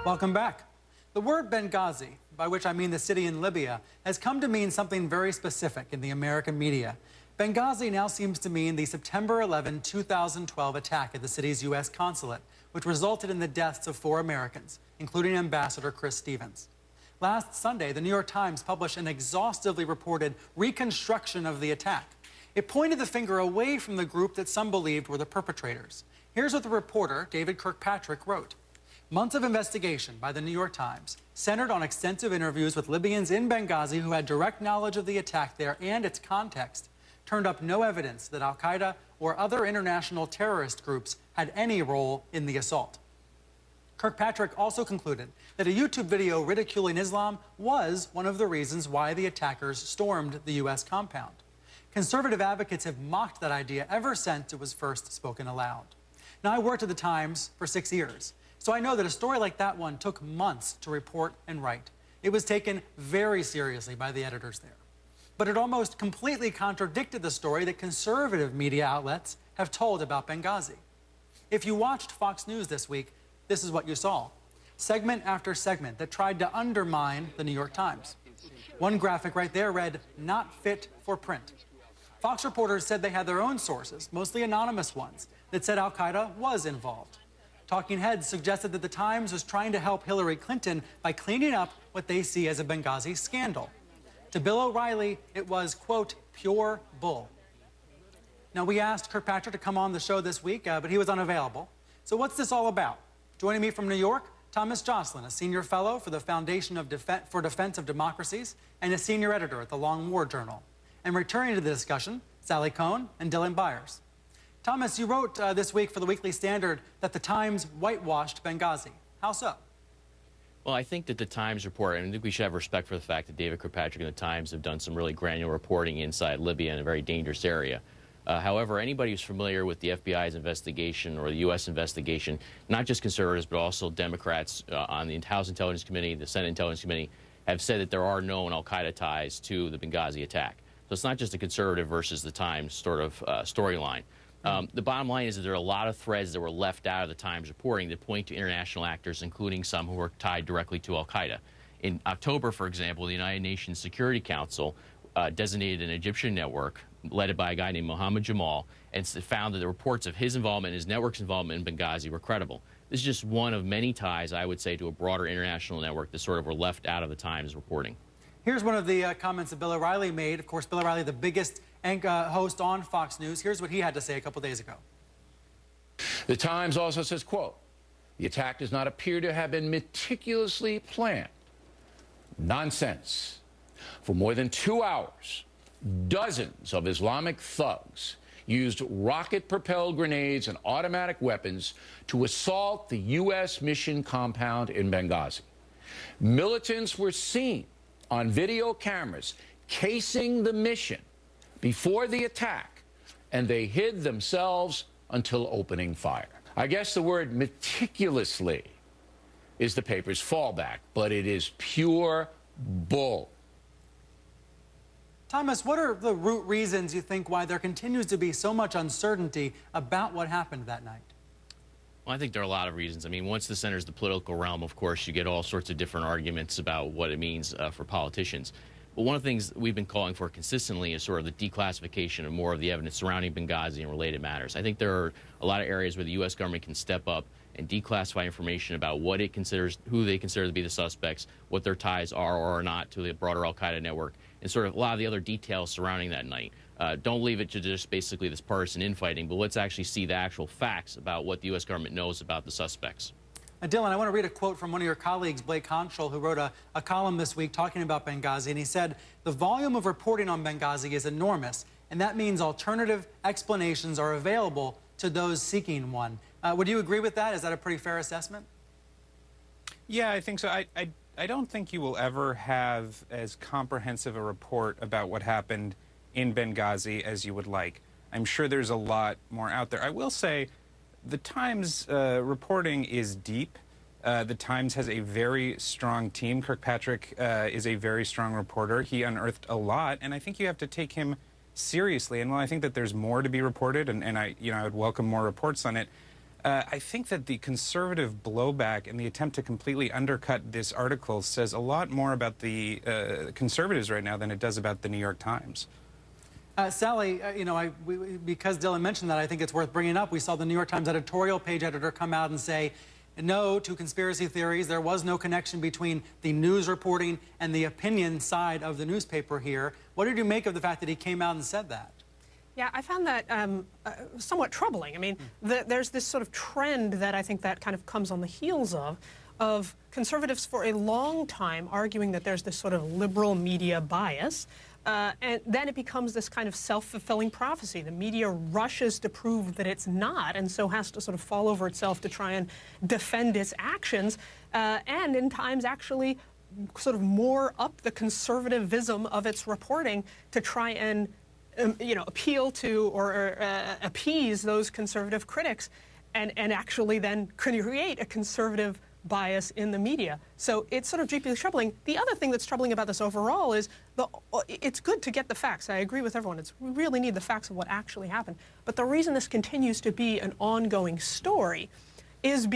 Welcome back. The word Benghazi, by which I mean the city in Libya, has come to mean something very specific in the American media. Benghazi now seems to mean the September 11, 2012 attack at the city's U.S. consulate, which resulted in the deaths of 4 Americans, including Ambassador Chris Stevens. Last Sunday, the New York Times published an exhaustively reported reconstruction of the attack. It pointed the finger away from the group that some believed were the perpetrators. Here's what the reporter, David Kirkpatrick, wrote. Months of investigation by the New York Times, centered on extensive interviews with Libyans in Benghazi who had direct knowledge of the attack there and its context, turned up no evidence that al-Qaeda or other international terrorist groups had any role in the assault. Kirkpatrick also concluded that a YouTube video ridiculing Islam was one of the reasons why the attackers stormed the U.S. compound. Conservative advocates have mocked that idea ever since it was first spoken aloud. Now, I worked at the Times for 6 years, so I know that a story like that one took months to report and write. It was taken very seriously by the editors there. But it almost completely contradicted the story that conservative media outlets have told about Benghazi. If you watched Fox News this week, this is what you saw. Segment after segment that tried to undermine the New York Times. One graphic right there read, "Not fit for print." Fox reporters said they had their own sources, mostly anonymous ones, that said al-Qaeda was involved. Talking heads suggested that the Times was trying to help Hillary Clinton by cleaning up what they see as a Benghazi scandal. To Bill O'Reilly, it was, quote, pure bull. Now, we asked Kirkpatrick to come on the show this week, but he was unavailable. So what's this all about? Joining me from New York, Thomas Joslin, a senior fellow for the Foundation for Defense of Democracies and a senior editor at the Long War Journal. And returning to the discussion, Sally Cohn and Dylan Byers. Thomas, you wrote this week for the Weekly Standard that the Times whitewashed Benghazi. How so? Well, I think that the Times report, and I think we should have respect for the fact that David Kirkpatrick and the Times have done some really granular reporting inside Libya in a very dangerous area. However, anybody who's familiar with the FBI's investigation or the U.S. investigation, not just conservatives, but also Democrats on the House Intelligence Committee, the Senate Intelligence Committee, have said that there are known al-Qaeda ties to the Benghazi attack. So it's not just a conservative versus the Times sort of storyline. The bottom line is that there are a lot of threads that were left out of the Times reporting that point to international actors, including some who are tied directly to al-Qaeda. In October, for example, the United Nations Security Council designated an Egyptian network led by a guy named Mohammed Jamal and found that the reports of his involvement, his network's involvement in Benghazi were credible. This is just one of many ties, I would say, to a broader international network that sort of were left out of the Times reporting. Here's one of the comments that Bill O'Reilly made. Of course, Bill O'Reilly, the biggest host on Fox News. Here's what he had to say a couple days ago. The Times also says, quote, "The attack does not appear to have been meticulously planned." Nonsense. For more than 2 hours, dozens of Islamic thugs used rocket-propelled grenades and automatic weapons to assault the U.S. mission compound in Benghazi. Militants were seen on video cameras casing the mission before the attack, and they hid themselves until opening fire. I guess the word meticulously is the paper's fallback, but it is pure bull. Thomas, what are the root reasons you think why there continues to be so much uncertainty about what happened that night? Well, I think there are a lot of reasons. I mean, once this enters the political realm, of course, you get all sorts of different arguments about what it means for politicians. But one of the things we've been calling for consistently is sort of the declassification of more of the evidence surrounding Benghazi and related matters. I think there are a lot of areas where the U.S. government can step up and declassify information about what it considers, who they consider to be the suspects, what their ties are or are not to the broader al-Qaeda network, and sort of a lot of the other details surrounding that night. Don't leave it to just basically this partisan infighting, but let's actually see the actual facts about what the U.S. government knows about the suspects. Dylan, I want to read a quote from one of your colleagues, Blake Control, who wrote a column this week talking about Benghazi, and he said, "The volume of reporting on Benghazi is enormous, and that means alternative explanations are available to those seeking one." Would you agree with that? Is that a pretty fair assessment? Yeah, I think so. I don't think you will ever have as comprehensive a report about what happened in Benghazi as you would like. I'm sure there's a lot more out there. I will say the Times reporting is deep. The Times has a very strong team. Kirkpatrick is a very strong reporter. He unearthed a lot, and I think you have to take him seriously. And while I think that there's more to be reported, and I would welcome more reports on it, I think that the conservative blowback and the attempt to completely undercut this article says a lot more about the conservatives right now than it does about the New York Times. Sally, because Dylan mentioned that, I think it's worth bringing up. We saw the New York Times editorial page editor come out and say no to conspiracy theories. There was no connection between the news reporting and the opinion side of the newspaper here. What did you make of the fact that he came out and said that? Yeah, I found that somewhat troubling. I mean, there's this sort of trend that I think that kind of comes on the heels of conservatives for a long time arguing that there's this sort of liberal media bias. And then it becomes this kind of self-fulfilling prophecy. The media rushes to prove that it's not, and so has to sort of fall over itself to try and defend its actions, and in times actually sort of more up the conservatism of its reporting to try and appeal to or appease those conservative critics, and actually then create a conservative bias in the media. So it's sort of deeply troubling. The other thing that's troubling about this overall is it's good to get the facts. I agree with everyone. We really need the facts of what actually happened. But the reason this continues to be an ongoing story is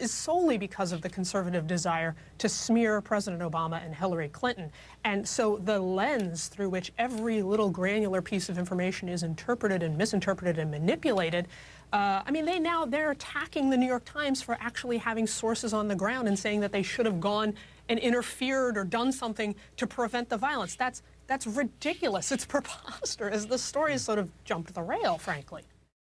solely because of the conservative desire to smear President Obama and Hillary Clinton. And so the lens through which every little granular piece of information is interpreted and misinterpreted and manipulated, I mean, they're attacking the New York Times for actually having sources on the ground and saying that they should have gone and interfered or done something to prevent the violence. That's ridiculous. It's preposterous. The story has sort of jumped the rail, frankly.